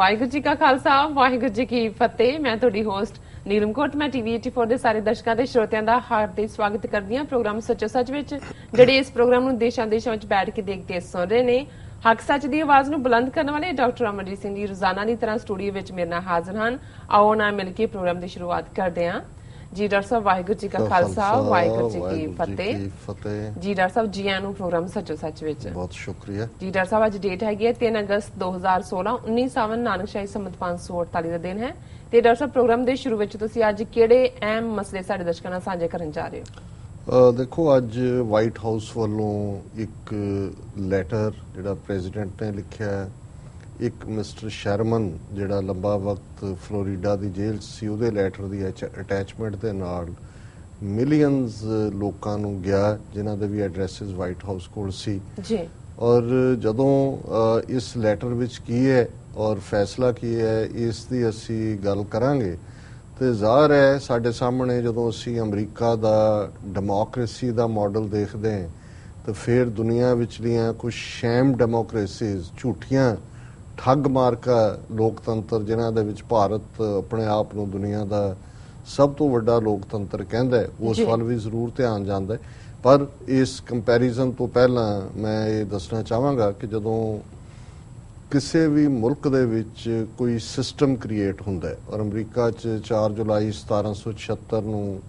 ਵਾਹਿਗੁਰੂ ਜੀ ਕਾ ਖਾਲਸਾ ਵਾਹਿਗੁਰੂ ਜੀ ਕੀ ਫਤਿਹ। ਮੈਂ ਤੁਹਾਡੀ ਹੋਸਟ ਨੀਲਮ ਕੋਟ। ਮੈਂ ਟੀਵੀ 84 ਦੇ ਸਾਰੇ ਦਰਸ਼ਕਾਂ ਤੇ ਸਰੋਤਿਆਂ ਦਾ ਹਾਰਦਿਕ ਸਵਾਗਤ ਕਰਦੀ ਹਾਂ ਪ੍ਰੋਗਰਾਮ ਸੱਚੋ ਸੱਚ ਵਿੱਚ, ਜਿਹੜੇ ਇਸ ਪ੍ਰੋਗਰਾਮ ਨੂੰ ਦੇਸ਼ਾਂ ਵਿੱਚ ਬੈਠ ਕੇ ਦੇਖਦੇ ਸੁਣ ਰਹੇ ਨੇ। ਹੱਕ ਸੱਚ ਦੀ ਆਵਾਜ਼ ਨੂੰ ਬੁਲੰਦ ਕਰਨ ਵਾਲੇ ਡਾਕਟਰ ਅਮਰਜੀਤ ਸਿੰਘ ਜੀ ਰੋਜ਼ਾਨਾ ਦੀ ਤਰ੍ਹਾਂ ਸਟੂਡੀਓ ਵਿੱਚ ਮੇਰੇ ਨਾਲ ਹਾਜ਼ਰ ਹਨ। ਆਓ ਨਾਲ ਮਿਲ ਕੇ ਪ੍ਰੋਗਰਾਮ ਦੀ ਸ਼ੁਰੂਆਤ ਕਰਦੇ ਹਾਂ। जी डॉक्टर साहब वाहिगुरू जी का खालसा वाहिगुरू जी की फतेह। जी डॉक्टर साहब जी आनू प्रोग्राम सचो सच विच बहुत शुक्रिया जी। डॉक्टर साहब अज डेट हैगी है 3 अगस्त 2016 19 सावन नानकशाही संमत 548 ਦਾ ਦਿਨ ਹੈ ਤੇ ਡਾਕਟਰ ਸਾਹਿਬ ਪ੍ਰੋਗਰਾਮ ਦੇ ਸ਼ੁਰੂ ਵਿੱਚ ਤੁਸੀਂ ਅੱਜ ਕਿਹੜੇ ਅਹਿਮ ਮਸਲੇ ਸਾਡੇ ਦਰਸ਼ਕਾਂ ਨਾਲ ਸਾਂਝੇ ਕਰਨ ਜਾ ਰਹੇ ਹੋ? ਦੇਖੋ ਅੱਜ ਵਾਈਟ ਹਾਊਸ ਵੱਲੋਂ ਇੱਕ ਲੈਟਰ ਜਿਹੜਾ ਪ੍ਰੈਜ਼ੀਡੈਂਟ ਨੇ ਲਿਖਿਆ, ਇੱਕ ਮਿਸਟਰ ਸ਼ਰਮਨ ਜਿਹੜਾ ਲੰਬਾ ਵਕਤ ਫਲੋਰੀਡਾ ਦੀ ਜੇਲ੍ਹ ਸੀ ਉਹਦੇ ਲੈਟਰ ਦੀ ਅਟੈਚਮੈਂਟ ਦੇ ਨਾਲ ਮਿਲੀਅਨਸ ਲੋਕਾਂ ਨੂੰ ਗਿਆ ਜਿਨ੍ਹਾਂ ਦੇ ਵੀ ਐਡਰੈਸਿਸ ਵਾਈਟ ਹਾਊਸ ਕੋਲ ਸੀ ਜੀ। ਔਰ ਜਦੋਂ ਇਸ ਲੈਟਰ ਵਿੱਚ ਕੀ ਹੈ ਔਰ ਫੈਸਲਾ ਕੀ ਹੈ ਇਸ ਦੀ ਅਸੀਂ ਗੱਲ ਕਰਾਂਗੇ ਤੇ ਜ਼ਾਹਰ ਹੈ ਸਾਡੇ ਸਾਹਮਣੇ ਜਦੋਂ ਅਸੀਂ ਅਮਰੀਕਾ ਦਾ ਡੈਮੋਕ੍ਰੇਸੀ ਦਾ ਮਾਡਲ ਦੇਖਦੇ ਹਾਂ ਤਾਂ ਫਿਰ ਦੁਨੀਆ ਵਿਚਲੀਆਂ ਕੁਝ ਸ਼ੈਮ ਡੈਮੋਕ੍ਰੇਸੀਜ਼, ਝੂਠੀਆਂ ਠੱਗ ਮਾਰਕਾ ਲੋਕਤੰਤਰ ਜਿਨ੍ਹਾਂ ਦੇ ਵਿੱਚ ਭਾਰਤ ਆਪਣੇ ਆਪ ਨੂੰ ਦੁਨੀਆ ਦਾ ਸਭ ਤੋਂ ਵੱਡਾ ਲੋਕਤੰਤਰ ਕਹਿੰਦਾ, ਉਸ ਵੱਲ ਵੀ ਜ਼ਰੂਰ ਧਿਆਨ ਜਾਂਦਾ। ਪਰ ਇਸ ਕੰਪੈਰੀਜ਼ਨ ਤੋਂ ਪਹਿਲਾਂ ਮੈਂ ਇਹ ਦੱਸਣਾ ਚਾਹਾਂਗਾ ਕਿ ਜਦੋਂ ਕਿਸੇ ਵੀ ਮੁਲਕ ਦੇ ਵਿੱਚ ਕੋਈ ਸਿਸਟਮ ਕ੍ਰੀਏਟ ਹੁੰਦਾ ਔਰ ਅਮਰੀਕਾ 'ਚ 4 ਜੁਲਾਈ 1776 ਨੂੰ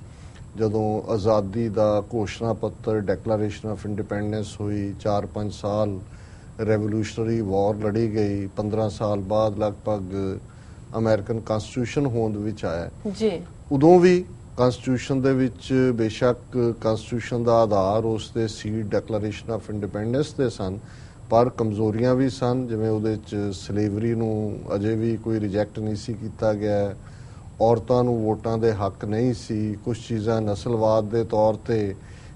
ਜਦੋਂ ਆਜ਼ਾਦੀ ਦਾ ਘੋਸ਼ਣਾ ਪੱਤਰ ਡੈਕਲੇਰੇਸ਼ਨ ਆਫ ਇੰਡੀਪੈਂਡੈਂਸ ਹੋਈ, 4-5 ਸਾਲ ਰੈਵੋਲੂਸ਼ਨਰੀ ਵਾਰ ਲੜੀ ਗਈ, 15 ਸਾਲ ਬਾਅਦ ਲਗਭਗ ਅਮਰੀਕਨ ਕਨਸਟੀਟਿਊਸ਼ਨ ਹੋਂਦ ਵਿੱਚ ਆਇਆ ਜੀ। ਉਦੋਂ ਵੀ ਕਨਸਟੀਟਿਊਸ਼ਨ ਦੇ ਵਿੱਚ ਬੇਸ਼ੱਕ ਕਨਸਟੀਟਿਊਸ਼ਨ ਦਾ ਆਧਾਰ ਉਸ ਦੇ ਸੀਡ ਡੈਕਲੇਰੇਸ਼ਨ ਆਫ ਇੰਡੀਪੈਂਡੈਂਸ ਦੇ ਸਨ, ਪਰ ਕਮਜ਼ੋਰੀਆਂ ਵੀ ਸਨ। ਜਿਵੇਂ ਉਹਦੇ 'ਚ ਸਲੇਵਰੀ ਨੂੰ ਅਜੇ ਵੀ ਕੋਈ ਰਿਜੈਕਟ ਨਹੀਂ ਸੀ ਕੀਤਾ ਗਿਆ, ਔਰਤਾਂ ਨੂੰ ਵੋਟਾਂ ਦੇ ਹੱਕ ਨਹੀਂ ਸੀ, ਕੁਝ ਚੀਜ਼ਾਂ ਨਸਲਵਾਦ ਦੇ ਤੌਰ ਤੇ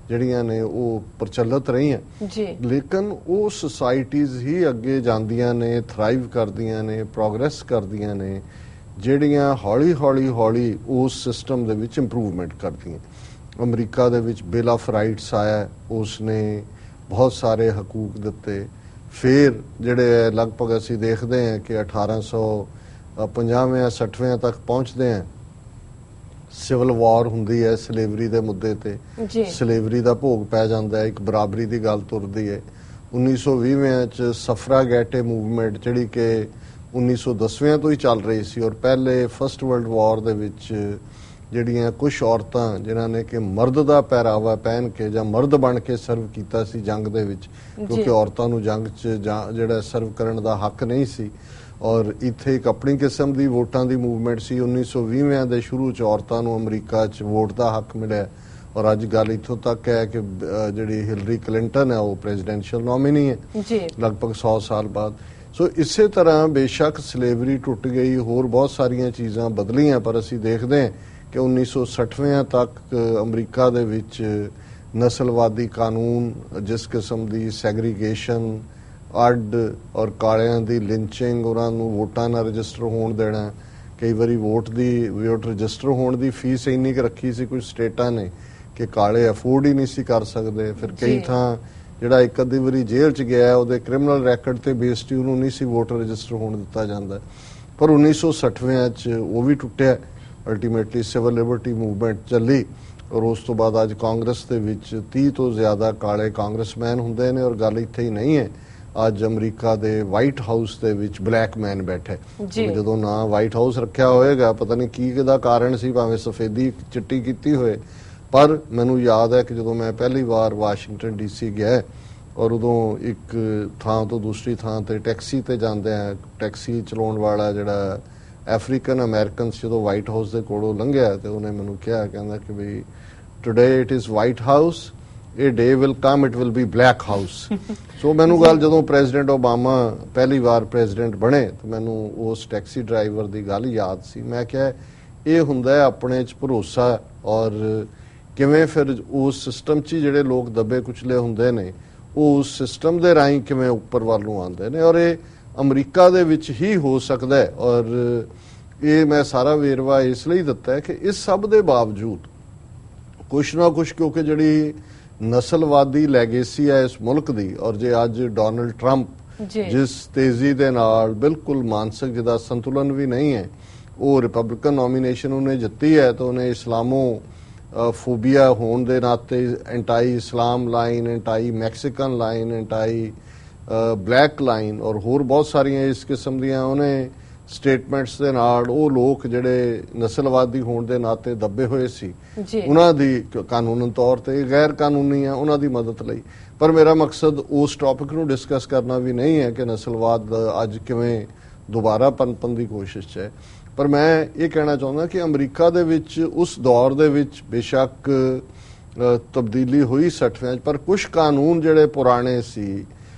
ਜਿਹੜੀਆਂ ਨੇ ਉਹ ਪ੍ਰਚਲਿਤ ਰਹੀਆਂ ਜੀ। ਲੇਕਿਨ ਉਹ ਸੁਸਾਇਟੀਜ਼ ਹੀ ਅੱਗੇ ਜਾਂਦੀਆਂ ਨੇ, ਥਰਾਈਵ ਕਰਦੀਆਂ ਨੇ, ਪ੍ਰੋਗਰੈਸ ਕਰਦੀਆਂ ਨੇ, ਜਿਹੜੀਆਂ ਹੌਲੀ ਹੌਲੀ ਹੌਲੀ ਉਸ ਸਿਸਟਮ ਦੇ ਵਿੱਚ ਇੰਪਰੂਵਮੈਂਟ ਕਰਦੀਆਂ। ਅਮਰੀਕਾ ਦੇ ਵਿੱਚ ਬਿਲ ਆਫ ਰਾਈਟਸ ਆਇਆ, ਉਸ ਨੇ ਬਹੁਤ ਸਾਰੇ ਹਕੂਕ ਦਿੱਤੇ। ਫਿਰ ਜਿਹੜੇ ਲਗਭਗ ਅਸੀਂ ਦੇਖਦੇ ਹਾਂ ਕਿ 1850 60 ਤੱਕ ਪਹੁੰਚਦੇ ਹਾਂ, ਸਿਵਲ ਵਾਰ ਹੁੰਦੀ ਹੈ ਸਲੇਵਰੀ ਦੇ ਮੁੱਦੇ ਤੇ, ਸਲੇਵਰੀ ਦਾ ਭੋਗ ਪੈ ਜਾਂਦਾ ਹੈ, ਇੱਕ ਬਰਾਬਰੀ ਦੀ ਗੱਲ ਤੁਰਦੀ ਹੈ। 1920 ਚ ਸਫਰਾਗੈਟੇ ਮੂਵਮੈਂਟ ਜਿਹੜੀ ਕਿ 1910 ਤੋਂ ਹੀ ਚੱਲ ਰਹੀ ਸੀ ਔਰ ਪਹਿਲੇ ਫਸਟ ਵਰਲਡ ਵਾਰ ਦੇ ਵਿੱਚ ਜਿਹੜੀਆਂ ਕੁਝ ਔਰਤਾਂ ਜਿਨ੍ਹਾਂ ਨੇ ਕਿ ਮਰਦ ਦਾ ਪਹਿਰਾਵਾ ਪਹਿਨ ਕੇ ਜਾਂ ਮਰਦ ਬਣ ਕੇ ਸਰਵ ਕੀਤਾ ਸੀ ਜੰਗ ਦੇ ਵਿੱਚ, ਕਿਉਂਕਿ ਔਰਤਾਂ ਨੂੰ ਜੰਗ 'ਚ ਜਿਹੜਾ ਸਰਵ ਕਰਨ ਦਾ ਹੱਕ ਨਹੀਂ ਸੀ ਔਰ ਇੱਥੇ ਇੱਕ ਆਪਣੀ ਕਿਸਮ ਦੀ ਵੋਟਾਂ ਦੀ ਮੂਵਮੈਂਟ ਸੀ। 1920 ਦੇ ਸ਼ੁਰੂ 'ਚ ਔਰਤਾਂ ਨੂੰ ਅਮਰੀਕਾ 'ਚ ਵੋਟ ਦਾ ਹੱਕ ਮਿਲਿਆ ਔਰ ਅੱਜ ਗੱਲ ਇੱਥੋਂ ਤੱਕ ਹੈ ਕਿ ਜਿਹੜੀ ਹਿਲਰੀ ਕਲਿੰਟਨ ਹੈ ਉਹ ਪ੍ਰੈਜ਼ੀਡੈਂਸ਼ੀਅਲ ਨੋਮੀਨੀ ਹੈ ਲਗਭਗ 100 ਸਾਲ ਬਾਅਦ। ਸੋ ਇਸੇ ਤਰ੍ਹਾਂ ਬੇਸ਼ੱਕ ਸਲੇਵਰੀ ਟੁੱਟ ਗਈ, ਹੋਰ ਬਹੁਤ ਸਾਰੀਆਂ ਚੀਜ਼ਾਂ ਬਦਲੀਆਂ, ਪਰ ਅਸੀਂ ਦੇਖਦੇ ਹਾਂ ਕਿ 1960 ਤੱਕ ਅਮਰੀਕਾ ਦੇ ਵਿੱਚ ਨਸਲਵਾਦੀ ਕਾਨੂੰਨ, ਜਿਸ ਕਿਸਮ ਦੀ ਸੈਗਰੀਗੇਸ਼ਨ, ਅੱਡ ਔਰ ਕਾਲਿਆਂ ਦੀ ਲਿੰਚਿੰਗ, ਉਹਨਾਂ ਨੂੰ ਵੋਟਾਂ ਨਾਲ ਰਜਿਸਟਰ ਹੋਣ ਦੇਣਾ, ਕਈ ਵਾਰੀ ਵੋਟ ਰਜਿਸਟਰ ਹੋਣ ਦੀ ਫੀਸ ਇੰਨੀ ਕੁ ਰੱਖੀ ਸੀ ਕੁਝ ਸਟੇਟਾਂ ਨੇ ਕਿ ਕਾਲੇ ਅਫੋਰਡ ਹੀ ਨਹੀਂ ਸੀ ਕਰ ਸਕਦੇ। ਫਿਰ ਕਈ ਥਾਂ ਜਿਹੜਾ ਇੱਕ ਅੱਧੀ ਵਾਰੀ ਜੇਲ੍ਹ 'ਚ ਗਿਆ ਉਹਦੇ ਕ੍ਰਿਮੀਨਲ ਰੈਕਡ ਤੇ ਬੇਸਡ ਉਹਨੂੰ ਨਹੀਂ ਸੀ ਵੋਟਰ ਰਜਿਸਟਰ ਹੋਣ ਦਿੱਤਾ ਜਾਂਦਾ। ਪਰ 1960 'ਚ ਉਹ ਵੀ ਟੁੱਟਿਆ। ਅਲਟੀਮੇਟਲੀ ਸਿਵਲ ਲਿਬਰਟੀ ਮੂਵਮੈਂਟ ਚੱਲੀ ਔਰ ਉਸ ਤੋਂ ਬਾਅਦ ਅੱਜ ਕਾਂਗਰਸ ਦੇ ਵਿੱਚ 30 ਤੋਂ ਜ਼ਿਆਦਾ ਕਾਲੇ ਕਾਂਗਰਸਮੈਨ ਹੁੰਦੇ ਨੇ ਔਰ ਗੱਲ ਇੱਥੇ ਹੀ ਨਹੀਂ ਹੈ, ਅੱਜ ਅਮਰੀਕਾ ਦੇ ਵਾਈਟ ਹਾਊਸ ਦੇ ਵਿੱਚ ਬਲੈਕ ਮੈਨ ਬੈਠੇ। ਜਦੋਂ ਨਾ ਵਾਈਟ ਹਾਊਸ ਰੱਖਿਆ ਹੋਏਗਾ ਪਤਾ ਨਹੀਂ ਕੀ ਕਿਹਦਾ ਕਾਰਨ ਸੀ, ਭਾਵੇਂ ਸਫੇਦੀ ਚਿੱਟੀ ਕੀਤੀ ਹੋਏ। ਪਰ ਮੈਨੂੰ ਯਾਦ ਹੈ ਕਿ ਜਦੋਂ ਮੈਂ ਪਹਿਲੀ ਵਾਰ ਵਾਸ਼ਿੰਗਟਨ DC ਗਿਆ ਔਰ ਉਦੋਂ ਇੱਕ ਥਾਂ ਤੋਂ ਦੂਸਰੀ ਥਾਂ ਤੇ ਟੈਕਸੀ ਤੇ ਜਾਂਦੇ ਆ, ਟੈਕਸੀ ਚਲਾਉਣ ਵਾਲਾ ਜਿਹੜਾ ਅਫਰੀਕਨ ਅਮਰੀਕਨ ਜਦੋਂ ਵਾਈਟ ਹਾਊਸ ਦੇ ਕੋਲੋਂ ਲੰਘਿਆ ਤੇ ਉਹਨੇ ਮੈਨੂੰ ਕਿਹਾ, ਕਹਿੰਦਾ ਕਿ ਵੀ today it is White House, a day will come it will be black house. So ਮੈਨੂੰ ਗੱਲ ਜਦੋਂ ਪ੍ਰੈਜ਼ੀਡੈਂਟ ਓਬਾਮਾ ਪਹਿਲੀ ਵਾਰ ਪ੍ਰੈਜ਼ੀਡੈਂਟ ਬਣੇ ਤਾਂ ਮੈਨੂੰ ਉਸ ਟੈਕਸੀ ਡਰਾਈਵਰ ਦੀ ਗੱਲ ਯਾਦ ਸੀ। ਮੈਂ ਕਿਹਾ ਇਹ ਹੁੰਦਾ ਹੈ ਆਪਣੇ 'ਚ ਭਰੋਸਾ ਔਰ ਕਿਵੇਂ ਫਿਰ ਉਸ ਸਿਸਟਮ 'ਚ ਜਿਹੜੇ ਲੋਕ ਦੱਬੇ ਕੁਚਲੇ ਹੁੰਦੇ ਨੇ ਉਹ ਉਸ ਸਿਸਟਮ ਦੇ ਰਾਹੀਂ ਕਿਵੇਂ ਉੱਪਰ ਵੱਲ ਨੂੰ ਆਉਂਦੇ ਨੇ ਔਰ ਇਹ ਅਮਰੀਕਾ ਦੇ ਵਿੱਚ ਹੀ ਹੋ ਸਕਦਾ ਹੈ। ਔਰ ਇਹ ਮੈਂ ਸਾਰਾ ਵੇਰਵਾ ਇਸ ਲਈ ਦਿੱਤਾ ਹੈ ਕਿ ਇਸ ਸਭ ਦੇ ਬਾਵਜੂਦ ਕੁਛ ਨਾ ਕੁਛ, ਕਿਉਂਕਿ ਜਿਹੜੀ ਨਸਲਵਾਦੀ ਲੈਗੇਸੀ ਹੈ ਇਸ ਮੁਲਕ ਦੀ, ਔਰ ਜੇ ਅੱਜ ਡੋਨਲਡ ਟਰੰਪ ਜਿਸ ਤੇਜ਼ੀ ਦੇ ਨਾਲ ਬਿਲਕੁਲ ਮਾਨਸਿਕ ਜਿਹਦਾ ਸੰਤੁਲਨ ਵੀ ਨਹੀਂ ਹੈ। ਉਹ ਰਿਪਬਲਿਕਨ ਨੋਮੀਨੇਸ਼ਨ ਉਹਨੇ ਜਿੱਤੀ ਹੈ ਤਾਂ ਉਹਨੇ ਇਸਲਾਮੋ ਫੋਬੀਆ ਹੋਣ ਦੇ ਨਾਤੇ anti Islam line, anti Mexican line, anti black line ਔਰ ਹੋਰ ਬਹੁਤ ਸਾਰੀਆਂ ਇਸ ਕਿਸਮ ਦੀਆਂ ਉਹਨੇ ਸਟੇਟਮੈਂਟਸ ਦੇ ਨਾਲ ਉਹ ਲੋਕ ਜਿਹੜੇ ਨਸਲਵਾਦੀ ਹੋਣ ਦੇ ਨਾਤੇ ਦੱਬੇ ਹੋਏ ਸੀ ਉਹਨਾਂ ਦੀ ਕਾਨੂੰਨ ਤੌਰ ਤੇ ਗੈਰ ਕਾਨੂੰਨੀ ਆ ਉਹਨਾਂ ਦੀ ਮਦਦ ਲਈ। ਪਰ ਮੇਰਾ ਮਕਸਦ ਉਸ ਟੌਪਿਕ ਨੂੰ ਡਿਸਕਸ ਕਰਨਾ ਵੀ ਨਹੀਂ ਹੈ ਕਿ ਨਸਲਵਾਦ ਅੱਜ ਕਿਵੇਂ ਦੁਬਾਰਾ ਪਨਪਣ ਦੀ ਕੋਸ਼ਿਸ਼ ਹੈ। ਪਰ ਮੈਂ ਇਹ ਕਹਿਣਾ ਚਾਹੁੰਦਾ ਕਿ ਅਮਰੀਕਾ ਦੇ ਵਿੱਚ ਉਸ ਦੌਰ ਦੇ ਵਿੱਚ ਬੇਸ਼ੱਕ ਤਬਦੀਲੀ ਹੋਈ 60ਵਿਆਂ 'ਚ, ਪਰ ਕੁਝ ਕਾਨੂੰਨ ਜਿਹੜੇ ਪੁਰਾਣੇ ਸੀ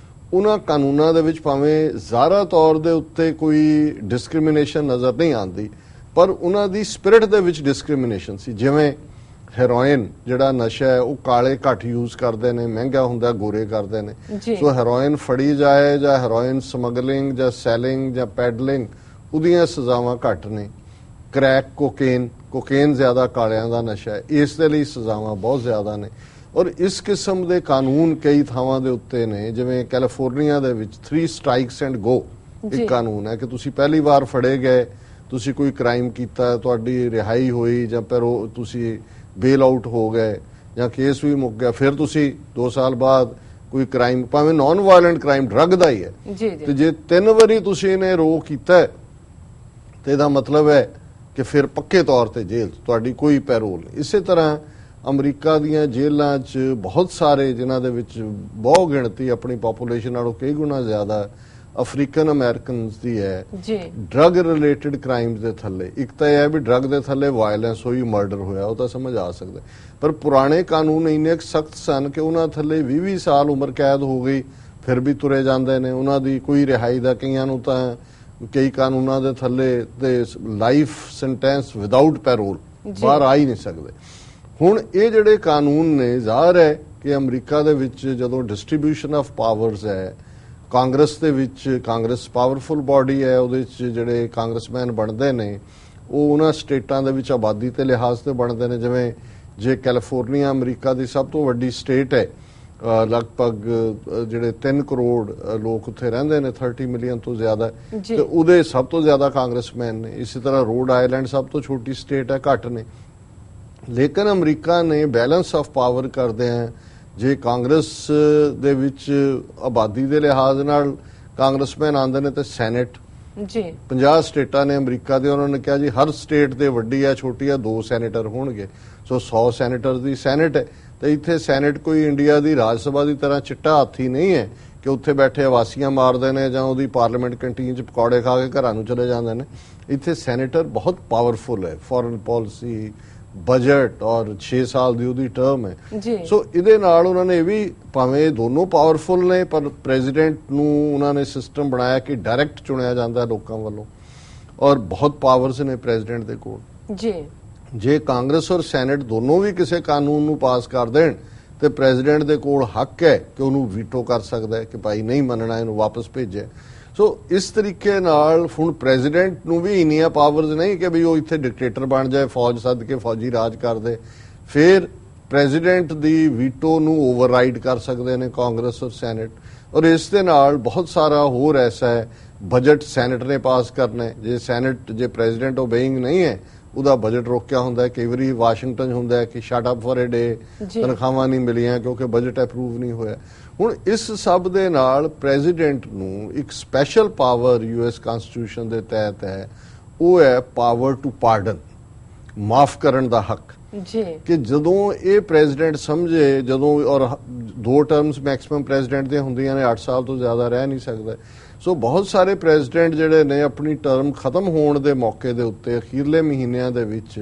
ਉਹਨਾਂ ਕਾਨੂੰਨਾਂ ਦੇ ਵਿੱਚ ਭਾਵੇਂ ਜ਼ਾਹਰਾ ਤੌਰ ਦੇ ਉੱਤੇ ਕੋਈ ਡਿਸਕ੍ਰਿਮੀਨੇਸ਼ਨ ਨਜ਼ਰ ਨਹੀਂ ਆਉਂਦੀ, ਪਰ ਉਹਨਾਂ ਦੀ ਸਪਿਰਿਟ ਦੇ ਵਿੱਚ ਡਿਸਕ੍ਰਿਮੀਨੇਸ਼ਨ ਸੀ। ਜਿਵੇਂ ਹੈਰੋਇਨ ਜਿਹੜਾ ਨਸ਼ਾ ਹੈ ਉਹ ਕਾਲੇ ਘੱਟ ਯੂਜ਼ ਕਰਦੇ ਨੇ, ਮਹਿੰਗਾ ਹੁੰਦਾ ਗੋਰੇ ਕਰਦੇ ਨੇ। ਸੋ ਹੈਰੋਇਨ ਫੜੀ ਜਾਏ ਜਾਂ ਹੈਰੋਇਨ ਸਮਗਲਿੰਗ ਜਾਂ ਸੈਲਿੰਗ ਜਾਂ ਪੈਡਲਿੰਗ, ਉਹਦੀਆਂ ਸਜ਼ਾਵਾਂ ਘੱਟ ਨੇ। ਕ੍ਰੈਕ ਕੋਕੇਨ ਜ਼ਿਆਦਾ ਕਾਲਿਆਂ ਦਾ ਨਸ਼ਾ ਹੈ, ਇਸ ਦੇ ਲਈ ਸਜ਼ਾਵਾਂ ਬਹੁਤ ਜ਼ਿਆਦਾ ਨੇ। ਔਰ ਇਸ ਕਿਸਮ ਦੇ ਕਾਨੂੰਨ ਕਈ ਥਾਵਾਂ ਦੇ ਉੱਤੇ ਨੇ, ਜਿਵੇਂ ਕੈਲੀਫੋਰਨੀਆ ਦੇ ਵਿੱਚ 3 strikes and go ਇੱਕ ਕਾਨੂੰਨ ਹੈ ਕਿ ਤੁਸੀਂ ਪਹਿਲੀ ਵਾਰ ਫੜੇ ਗਏ, ਤੁਸੀਂ ਕੋਈ ਕ੍ਰਾਈਮ ਕੀਤਾ, ਤੁਹਾਡੀ ਰਿਹਾਈ ਹੋਈ ਜਾਂ ਫਿਰ ਤੁਸੀਂ ਬੇਲ ਆਊਟ ਹੋ ਗਏ ਜਾਂ ਕੇਸ ਵੀ ਮੁੱਕ ਗਿਆ, ਫਿਰ ਤੁਸੀਂ 2 ਸਾਲ ਬਾਅਦ ਕੋਈ ਕ੍ਰਾਈਮ, ਭਾਵੇਂ ਨਾਨ ਵਾਇਲੈਂਟ ਕ੍ਰਾਈਮ ਡਰੱਗ ਦਾ ਹੀ ਹੈ, ਤੇ ਜੇ 3 ਵਾਰੀ ਤੁਸੀਂ ਇਹਨੇ ਰੋਕ ਕੀਤਾ ਤੇ ਇਹਦਾ ਮਤਲਬ ਹੈ ਕਿ ਫਿਰ ਪੱਕੇ ਤੌਰ ਤੇ ਜੇਲ੍ਹ, ਤੁਹਾਡੀ ਕੋਈ ਪੈਰੋਲ। ਇਸੇ ਤਰ੍ਹਾਂ ਅਮਰੀਕਾ ਦੀਆਂ ਜੇਲ੍ਹਾਂ 'ਚ ਬਹੁਤ ਸਾਰੇ, ਜਿਨ੍ਹਾਂ ਦੇ ਵਿੱਚ ਬਹੁਤ ਗਿਣਤੀ ਆਪਣੀ ਪਾਪੂਲੇਸ਼ਨ ਨਾਲੋਂ ਕਈ ਗੁਣਾ ਜ਼ਿਆਦਾ ਅਫਰੀਕਨ ਅਮਰੀਕਨਸ ਦੀ ਹੈ, ਡਰੱਗ ਰਿਲੇਟਡ ਕ੍ਰਾਈਮਸ ਦੇ ਥੱਲੇ। ਇੱਕ ਤਾਂ ਇਹ ਹੈ ਵੀ ਡਰੱਗ ਦੇ ਥੱਲੇ ਵਾਇਲੈਂਸ ਹੋਈ, ਮਰਡਰ ਹੋਇਆ, ਉਹ ਤਾਂ ਸਮਝ ਆ ਸਕਦਾ, ਪਰ ਪੁਰਾਣੇ ਕਾਨੂੰਨ ਇੰਨੇ ਸਖਤ ਸਨ ਕਿ ਉਹਨਾਂ ਥੱਲੇ 20-20 ਸਾਲ ਉਮਰ ਕੈਦ ਹੋ ਗਈ, ਫਿਰ ਵੀ ਤੁਰੇ ਜਾਂਦੇ ਨੇ, ਉਹਨਾਂ ਦੀ ਕੋਈ ਰਿਹਾਈ ਦਾ, ਕਈਆਂ ਨੂੰ ਤਾਂ ਕਈ ਕਾਨੂੰਨਾਂ ਦੇ ਥੱਲੇ ਤੇ ਲਾਈਫ ਸੈਂਟੈਂਸ ਵਿਦਆਊਟ ਪੈਰੋਲ, ਬਾਹਰ ਆ ਹੀ ਨਹੀਂ ਸਕਦੇ। ਹੁਣ ਇਹ ਜਿਹੜੇ ਕਾਨੂੰਨ ਨੇ, ਜ਼ਾਹਰ ਹੈ ਕਿ ਅਮਰੀਕਾ ਦੇ ਵਿੱਚ ਜਦੋਂ ਡਿਸਟ੍ਰੀਬਿਊਸ਼ਨ ਆਫ ਪਾਵਰਸ ਹੈ, ਕਾਂਗਰਸ ਦੇ ਵਿੱਚ, ਕਾਂਗਰਸ ਪਾਵਰਫੁਲ ਬਾਡੀ ਹੈ, ਉਹਦੇ ਵਿੱਚ ਜਿਹੜੇ ਕਾਂਗਰਸਮੈਨ ਬਣਦੇ ਨੇ ਉਹ ਉਹਨਾਂ ਸਟੇਟਾਂ ਦੇ ਵਿੱਚ ਆਬਾਦੀ ਤੇ ਲਿਹਾਜ਼ ਤੇ ਬਣਦੇ ਨੇ। ਜਿਵੇਂ ਜੇ ਕੈਲੀਫੋਰਨੀਆ ਅਮਰੀਕਾ ਦੀ ਸਭ ਤੋਂ ਵੱਡੀ ਸਟੇਟ ਹੈ, ਲਗਭਗ ਜਿਹੜੇ 3 ਕਰੋੜ ਲੋਕ ਉੱਥੇ ਰਹਿੰਦੇ ਨੇ, 30 ਮਿਲੀਅਨ ਤੋਂ ਜ਼ਿਆਦਾ, ਤੇ ਉਹਦੇ ਸਭ ਤੋਂ ਜ਼ਿਆਦਾ ਕਾਂਗਰਸਮੈਨ ਨੇ। ਇਸੇ ਤਰ੍ਹਾਂ ਰੋਡ ਆਈਲੈਂਡ ਸਭ ਤੋਂ ਛੋਟੀ ਸਟੇਟ ਹੈ, ਘੱਟ ਨੇ। ਲੇਕਿਨ ਅਮਰੀਕਾ ਨੇ ਬੈਲੈਂਸ ਆਫ ਪਾਵਰ ਕਰਦੇ ਆ, ਜੇ ਕਾਂਗਰਸ ਦੇ ਵਿੱਚ ਆਬਾਦੀ ਦੇ ਲਿਹਾਜ਼ ਨਾਲ ਕਾਂਗਰਸਮੈਨ ਆਉਂਦੇ ਨੇ ਤੇ ਸੈਨੇਟ 50 ਸਟੇਟਾਂ ਨੇ ਅਮਰੀਕਾ ਦੇ, ਉਹਨਾਂ ਨੇ ਕਿਹਾ ਜੀ ਹਰ ਸਟੇਟ ਦੇ ਵੱਡੀ ਆ ਛੋਟੀ ਆ 2 ਸੈਨੇਟਰ ਹੋਣਗੇ, ਸੋ 100 ਸੈਨੇਟਰ ਦੀ ਸੈਨੇਟ ਹੈ। ਤੇ ਇੱਥੇ ਸੈਨੇਟ ਕੋਈ ਇੰਡੀਆ ਦੀ ਰਾਜ ਸਭਾ ਦੀ ਤਰ੍ਹਾਂ ਚਿੱਟਾ ਹਾਥੀ ਨਹੀਂ ਹੈ ਕਿ ਉੱਥੇ ਬੈਠੇ ਆਵਾਸੀਆਂ ਮਾਰਦੇ ਨੇ ਜਾਂ ਉਹਦੀ ਪਾਰਲੀਮੈਂਟ ਕੰਟੀਨ 'ਚ ਪਕੌੜੇ ਖਾ ਕੇ ਘਰਾਂ ਨੂੰ ਚਲੇ ਜਾਂਦੇ ਨੇ। ਇੱਥੇ ਸੈਨੇਟਰ ਬਹੁਤ ਪਾਵਰਫੁਲ ਹੈ, ਫੋਰਨ ਪਾਲਿਸੀ, ਬਜਟ ਔਰ 6 ਸਾਲ ਦੀ ਉਹਦੀ ਟਰਮ ਹੈ। ਸੋ ਇਹਦੇ ਨਾਲ ਉਹਨਾਂ ਨੇ ਇਹ ਵੀ, ਭਾਵੇਂ ਦੋਨੋਂ ਪਾਵਰਫੁਲ ਨੇ, ਪਰ ਪ੍ਰੈਜ਼ੀਡੈਂਟ ਨੂੰ ਉਹਨਾਂ ਨੇ ਸਿਸਟਮ ਬਣਾਇਆ ਕਿ ਡਾਇਰੈਕਟ ਚੁਣਿਆ ਜਾਂਦਾ ਲੋਕਾਂ ਵੱਲੋਂ, ਔਰ ਬਹੁਤ ਪਾਵਰਸ ਨੇ ਪ੍ਰੈਜ਼ੀਡੈਂਟ ਦੇ ਕੋਲ। ਜੇ ਕਾਂਗਰਸ ਔਰ ਸੈਨੇਟ ਦੋਨੋਂ ਵੀ ਕਿਸੇ ਕਾਨੂੰਨ ਨੂੰ ਪਾਸ ਕਰ ਦੇਣ ਤੇ ਪ੍ਰੈਜ਼ੀਡੈਂਟ ਦੇ ਕੋਲ ਹੱਕ ਹੈ ਕਿ ਉਹਨੂੰ ਵੀਟੋ ਕਰ ਸਕਦਾ ਹੈ ਕਿ ਭਾਈ ਨਹੀਂ ਮੰਨਣਾ, ਇਹਨੂੰ ਵਾਪਸ ਭੇਜੇ। ਸੋ ਇਸ ਤਰੀਕੇ ਨਾਲ ਹੁਣ ਪ੍ਰੈਜ਼ੀਡੈਂਟ ਨੂੰ ਵੀ ਇੰਨੀਆਂ ਪਾਵਰਸ ਨਹੀਂ ਕਿ ਵੀ ਉਹ ਇੱਥੇ ਡਿਕਟੇਟਰ ਬਣ ਜਾਏ, ਫੌਜ ਸੱਦ ਕੇ ਫੌਜੀ ਰਾਜ ਕਰਦੇ। ਫਿਰ ਪ੍ਰੈਜ਼ੀਡੈਂਟ ਦੀ ਵੀਟੋ ਨੂੰ ਓਵਰਰਾਈਡ ਕਰ ਸਕਦੇ ਨੇ ਕਾਂਗਰਸ ਔਰ ਸੈਨੇਟ। ਔਰ ਇਸ ਦੇ ਨਾਲ ਬਹੁਤ ਸਾਰਾ ਹੋਰ ਐਸਾ ਹੈ, ਬਜਟ ਸੈਨੇਟ ਨੇ ਪਾਸ ਕਰਨਾ ਹੈ, ਜੇ ਪ੍ਰੈਜ਼ੀਡੈਂਟ ਓਬੇਇੰਗ ਨਹੀਂ ਹੈ, ਉਹਦਾ ਬਜਟ ਰੋਕਿਆ ਹੁੰਦਾ ਹੈ। ਕਈ ਵਾਰੀ ਵਾਸ਼ਿੰਗਟਨ ਹੁੰਦਾ ਹੈ ਕਿ ਸ਼ਟ ਅਪ ਫॉर ਅ ਡੇ, ਤਨਖਾਹਾਂ ਨਹੀਂ ਮਿਲੀਆਂ ਕਿਉਂਕਿ ਬਜਟ ਅਪਰੂਵ ਨਹੀਂ ਹੋਇਆ। ਹੁਣ ਇਸ ਸਭ ਦੇ ਨਾਲ ਪ੍ਰੈਜ਼ੀਡੈਂਟ ਨੂੰ ਇੱਕ ਸਪੈਸ਼ਲ ਪਾਵਰ US ਕਨਸਟੀਟਿਊਸ਼ਨ ਦੇ ਤਹਿਤ ਹੈ, ਉਹ ਹੈ ਪਾਵਰ ਟੂ ਪਾਰਡਨ, ਮਾਫ ਕਰਨ ਦਾ ਹੱਕ। ਕਿ ਜਦੋਂ ਇਹ ਪ੍ਰੈਜ਼ੀਡੈਂਟ ਸਮਝੇ, ਜਦੋਂ, ਔਰ 2 ਟਰਮਸ ਮੈਕਸਿਮਮ ਪ੍ਰੈਜ਼ੀਡੈਂਟ ਦੀਆਂ ਹੁੰਦੀਆਂ ਨੇ, 8 ਸਾਲ ਤੋਂ ਜ਼ਿਆਦਾ ਰਹਿ ਨਹੀਂ ਸਕਦਾ। ਸੋ ਬਹੁਤ ਸਾਰੇ ਪ੍ਰੈਜ਼ੀਡੈਂਟ ਜਿਹੜੇ ਨੇ ਆਪਣੀ ਟਰਮ ਖਤਮ ਹੋਣ ਦੇ ਮੌਕੇ ਦੇ ਉੱਤੇ ਅਖੀਰਲੇ ਮਹੀਨਿਆਂ ਦੇ ਵਿੱਚ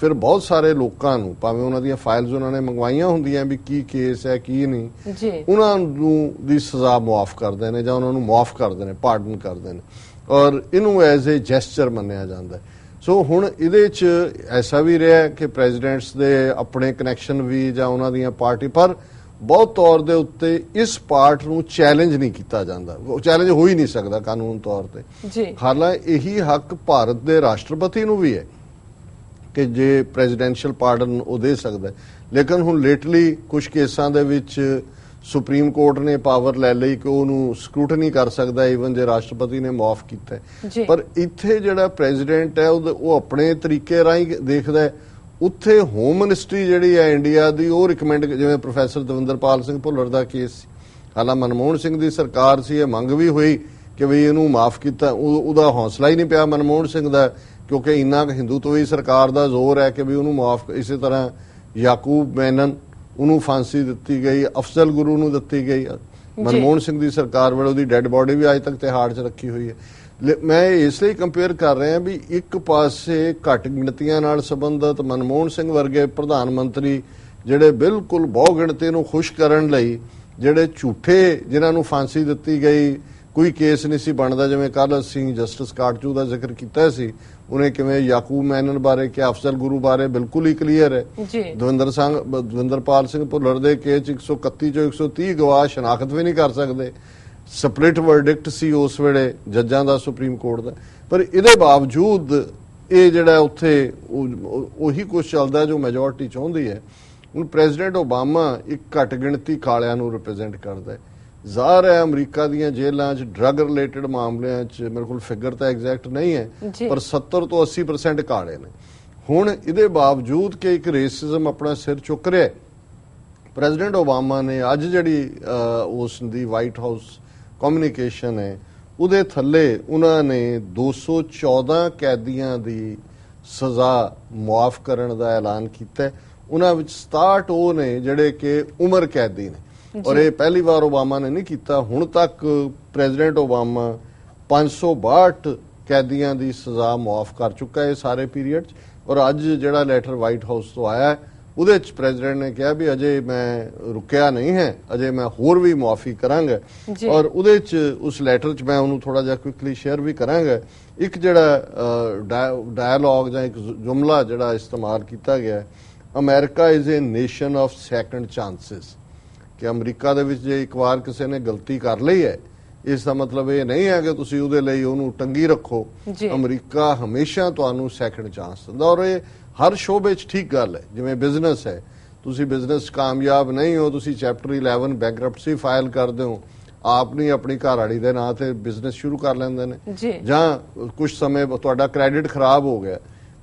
ਫਿਰ ਬਹੁਤ ਸਾਰੇ ਲੋਕਾਂ ਨੂੰ, ਭਾਵੇਂ ਉਹਨਾਂ ਦੀਆਂ ਫਾਈਲਸ ਉਹਨਾਂ ਨੇ ਮੰਗਵਾਈਆਂ ਹੁੰਦੀਆਂ ਵੀ ਕੀ ਕੇਸ ਹੈ ਕੀ ਨਹੀਂ, ਉਹਨਾਂ ਨੂੰ ਦੀ ਸਜ਼ਾ ਮੁਆਫ ਕਰਦੇ ਨੇ ਜਾਂ ਉਹਨਾਂ ਨੂੰ ਮੁਆਫ ਕਰਦੇ ਨੇ, ਪਾਰਡਨ ਕਰਦੇ ਨੇ, ਔਰ ਇਹਨੂੰ ਐਜ਼ ਏ ਜੈਸਚਰ ਮੰਨਿਆ ਜਾਂਦਾ। ਸੋ ਹੁਣ ਇਹਦੇ 'ਚ ਐਸਾ ਵੀ ਰਿਹਾ ਕਿ ਪ੍ਰੈਜ਼ੀਡੈਂਟਸ ਦੇ ਆਪਣੇ ਕਨੈਕਸ਼ਨ ਵੀ ਜਾਂ ਉਹਨਾਂ ਦੀਆਂ ਪਾਰਟੀ, ਪਰ ਬਹੁਤ ਤੌਰ ਦੇ ਉੱਤੇ ਇਸ ਪਾਰਟ ਨੂੰ ਚੈਲੰਜ ਨਹੀਂ ਕੀਤਾ ਜਾਂਦਾ, ਉਹ ਚੈਲੰਜ ਹੋ ਹੀ ਨਹੀਂ ਸਕਦਾ ਕਾਨੂੰਨ ਤੌਰ ਤੇ। ਹਾਲਾਂਕਿ ਇਹੀ ਹੱਕ ਭਾਰਤ ਦੇ ਰਾਸ਼ਟਰਪਤੀ ਨੂੰ ਵੀ ਹੈ ਕਿ ਜੇ ਪ੍ਰੈਜ਼ੀਡੈਂਸ਼ੀਅਲ ਪਾਰਡਨ ਉਹ ਦੇ ਸਕਦਾ। ਲੇਕਿਨ ਹੁਣ ਲੇਟਲੀ ਕੁਝ ਕੇਸਾਂ ਦੇ ਵਿੱਚ ਸੁਪਰੀਮ ਕੋਰਟ ਨੇ ਪਾਵਰ ਲੈ ਲਈ ਕਿ ਉਹਨੂੰ ਸਕਰੂਟਨੀ ਕਰ ਸਕਦਾ ਈਵਨ ਜੇ ਰਾਸ਼ਟਰਪਤੀ ਨੇ ਮਾਫ ਕੀਤਾ ਹੈ। ਪਰ ਇੱਥੇ ਜਿਹੜਾ ਪ੍ਰੈਜ਼ੀਡੈਂਟ ਹੈ ਉਹ ਆਪਣੇ ਤਰੀਕੇ ਰਾਹੀਂ ਦੇਖਦਾ ਹੈ। ਉੱਥੇ ਹੋਮ ਮਿਨਿਸਟਰੀ ਜਿਹੜੀ ਹੈ ਇੰਡੀਆ ਦੀ ਉਹ ਰਿਕਮੈਂਡ, ਜਿਵੇਂ ਪ੍ਰੋਫੈਸਰ ਦਵਿੰਦਰਪਾਲ ਸਿੰਘ ਭੁੱਲਰ ਦਾ ਕੇਸ ਸੀ, ਹਾਲਾਂ ਮਨਮੋਹਨ ਸਿੰਘ ਦੀ ਸਰਕਾਰ ਸੀ, ਇਹ ਮੰਗ ਵੀ ਹੋਈ ਕਿ ਵੀ ਇਹਨੂੰ ਮਾਫ ਕੀਤਾ, ਉਹਦਾ ਹੌਸਲਾ ਹੀ ਨਹੀਂ ਪਿਆ ਮਨਮੋਹਨ ਸਿੰਘ ਦਾ, ਕਿਉਂਕਿ ਇੰਨਾ ਹਿੰਦੂਤਵੀ ਸਰਕਾਰ ਦਾ ਜ਼ੋਰ ਹੈ ਕਿ ਵੀ ਉਹਨੂੰ ਮਾਫ। ਇਸੇ ਤਰ੍ਹਾਂ ਯਾਕੂਬ ਮੈਨਨ, ਉਹਨੂੰ ਫਾਂਸੀ ਦਿੱਤੀ ਗਈ, ਅਫਜ਼ਲ ਗੁਰੂ ਨੂੰ ਦਿੱਤੀ ਗਈ। ਮਨਮੋਹਨ ਸਿੰਘ ਦੀ ਸਰਕਾਰ ਵੇਲੇ ਉਹਦੀ ਡੈੱਡ ਬੋਡੀ ਵੀ ਅੱਜ ਤੱਕ ਤਿਹਾੜ 'ਚ ਰੱਖੀ ਹੋਈ ਹੈ। ਮੈਂ ਇਸ ਲਈ ਕੰਪੇਅਰ ਕਰ ਰਿਹਾ ਵੀ ਇੱਕ ਪਾਸੇ ਘੱਟ ਗਿਣਤੀਆਂ ਨਾਲ ਸੰਬੰਧਿਤ ਮਨਮੋਹਨ ਸਿੰਘ ਵਰਗੇ ਪ੍ਰਧਾਨ ਮੰਤਰੀ ਜਿਹੜੇ ਬਿਲਕੁਲ ਬਹੁ ਗਿਣਤੀ ਨੂੰ ਖੁਸ਼ ਕਰਨ ਲਈ ਜਿਹੜੇ ਝੂਠੇ, ਜਿਨ੍ਹਾਂ ਨੂੰ ਫਾਂਸੀ ਦਿੱਤੀ ਗਈ, ਕੋਈ ਕੇਸ ਨਹੀਂ ਸੀ ਬਣਦਾ, ਜਿਵੇਂ ਕੱਲ ਅਸੀਂ ਜਸਟਿਸ ਕਾਟਜੂ ਦਾ ਜ਼ਿਕਰ ਕੀਤਾ ਸੀ, ਉਹਨੇ ਕਿਵੇਂ ਯਾਕੂਬ ਮੈਨਨ ਬਾਰੇ ਕਿਹਾ, ਅਫਜ਼ਲ ਗੁਰੂ ਬਾਰੇ ਬਿਲਕੁਲ ਹੀ ਕਲੀਅਰ ਹੈ। ਦਵਿੰਦਰਪਾਲ ਸਿੰਘ ਭੁੱਲਰ ਦੇ ਕੇਸ 'ਚ 131 ਚੋਂ 130 ਗਵਾਹ ਸ਼ਨਾਖਤ ਵੀ ਨਹੀਂ ਕਰ ਸਕਦੇ। ਸਪਲਿਟ ਵਰਡਿਕਟ ਸੀ ਉਸ ਵੇਲੇ ਜੱਜਾਂ ਦਾ, ਸੁਪਰੀਮ ਕੋਰਟ ਦਾ। ਪਰ ਇਹਦੇ ਬਾਵਜੂਦ ਇਹ ਜਿਹੜਾ ਉੱਥੇ ਉਹੀ ਕੁਝ ਚੱਲਦਾ ਜੋ ਮੈਜੋਰਟੀ ਚਾਹੁੰਦੀ ਹੈ। ਹੁਣ ਪ੍ਰੈਜ਼ੀਡੈਂਟ ਓਬਾਮਾ ਇੱਕ ਘੱਟ ਗਿਣਤੀ ਕਾਲਿਆਂ ਨੂੰ ਰਿਪਰੈਜ਼ੈਂਟ ਕਰਦਾ ਹੈ। ਜ਼ਾਹਰ ਹੈ ਅਮਰੀਕਾ ਦੀਆਂ ਜੇਲ੍ਹਾਂ 'ਚ ਡਰੱਗ ਰਿਲੇਟਡ ਮਾਮਲਿਆਂ 'ਚ ਮੇਰੇ ਕੋਲ ਫਿਗਰ ਤਾਂ ਐਗਜ਼ੈਕਟ ਨਹੀਂ ਹੈ, ਪਰ 70 ਤੋਂ 80% ਕਾਲੇ ਨੇ। ਹੁਣ ਇਹਦੇ ਬਾਵਜੂਦ ਕਿ ਇੱਕ ਰੇਸਿਜ਼ਮ ਆਪਣਾ ਸਿਰ ਚੁੱਕ ਰਿਹਾ, ਪ੍ਰੈਜ਼ੀਡੈਂਟ ਓਬਾਮਾ ਨੇ ਅੱਜ ਜਿਹੜੀ ਉਸ ਦੀ ਵਾਈਟ ਹਾਊਸ ਕਮਿਊਨੀਕੇਸ਼ਨ ਹੈ ਉਹਦੇ ਥੱਲੇ ਉਹਨਾਂ ਨੇ 214 ਕੈਦੀਆਂ ਦੀ ਸਜ਼ਾ ਮੁਆਫ ਕਰਨ ਦਾ ਐਲਾਨ ਕੀਤਾ। ਉਹਨਾਂ ਵਿੱਚ 67 ਉਹ ਨੇ ਜਿਹੜੇ ਕਿ ਉਮਰ ਕੈਦੀ ਨੇ, ਔਰ ਇਹ ਪਹਿਲੀ ਵਾਰ ਓਬਾਮਾ ਨੇ ਨਹੀਂ ਕੀਤਾ। ਹੁਣ ਤੱਕ ਪ੍ਰੈਜ਼ੀਡੈਂਟ ਓਬਾਮਾ 562 ਕੈਦੀਆਂ ਦੀ ਸਜ਼ਾ ਮੁਆਫ ਕਰ ਚੁੱਕਾ ਹੈ ਸਾਰੇ ਪੀਰੀਅਡ 'ਚ। ਔਰ ਅੱਜ ਜਿਹੜਾ ਲੈਟਰ ਵਾਈਟ ਹਾਊਸ ਤੋਂ ਆਇਆ ਉਹਦੇ 'ਚ ਪ੍ਰੈਜ਼ੀਡੈਂਟ ਨੇ ਕਿਹਾ ਵੀ ਅਜੇ ਮੈਂ ਰੁਕਿਆ ਨਹੀਂ ਹੈ, ਅਜੇ ਮੈਂ ਹੋਰ ਵੀ ਮੁਆਫੀ ਕਰਾਂਗਾ। ਔਰ ਉਹਦੇ 'ਚ ਉਸ ਲੈਟਰ 'ਚ ਮੈਂ ਉਹਨੂੰ ਥੋੜਾ ਜਿਹਾ ਕੁਇਕਲੀ ਸ਼ੇਅਰ ਵੀ ਕਰਾਂਗਾ। ਇੱਕ ਜਿਹੜਾ ਡਾਇਲੌਗ ਜਾਂ ਇੱਕ ਜੁਮਲਾ ਜਿਹੜਾ ਇਸਤੇਮਾਲ ਕੀਤਾ ਗਿਆ, America is a nation of second chances, ਕਿ ਅਮਰੀਕਾ ਦੇ ਵਿੱਚ ਜੇ ਇੱਕ ਵਾਰ ਕਿਸੇ ਨੇ ਗਲਤੀ ਕਰ ਲਈ ਹੈ, ਇਸ ਦਾ ਮਤਲਬ ਇਹ ਨਹੀਂ ਹੈ ਕਿ ਤੁਸੀਂ ਉਹਦੇ ਲਈ ਉਹਨੂੰ ਟੰਗੀ ਰੱਖੋ। ਅਮਰੀਕਾ ਹਮੇਸ਼ਾ ਤੁਹਾਨੂੰ ਸੈਕੰਡ ਚਾਂਸ ਦਿੰਦਾ, ਔਰ ਇਹ ਹਰ ਸ਼ੋਬੇ 'ਚ ਠੀਕ ਗੱਲ ਹੈ। ਜਿਵੇਂ ਬਿਜ਼ਨਸ ਹੈ, ਤੁਸੀਂ ਬਿਜ਼ਨਸ ਕਾਮਯਾਬ ਨਹੀਂ ਹੋ, ਤੁਸੀਂ ਚੈਪਟਰ 11 ਬੈਂਕਰਪਟਸੀ ਫਾਈਲ ਕਰਦੇ ਹੋ, ਆਪ ਨਹੀਂ ਆਪਣੀ ਘਰਵਾਲੀ ਦੇ ਨਾਂ ਤੇ ਬਿਜ਼ਨਸ ਸ਼ੁਰੂ ਕਰ ਲੈਂਦੇ ਨੇ। ਜਾਂ ਕੁਝ ਸਮੇਂ ਤੁਹਾਡਾ ਕ੍ਰੈਡਿਟ ਖਰਾਬ ਹੋ ਗਿਆ,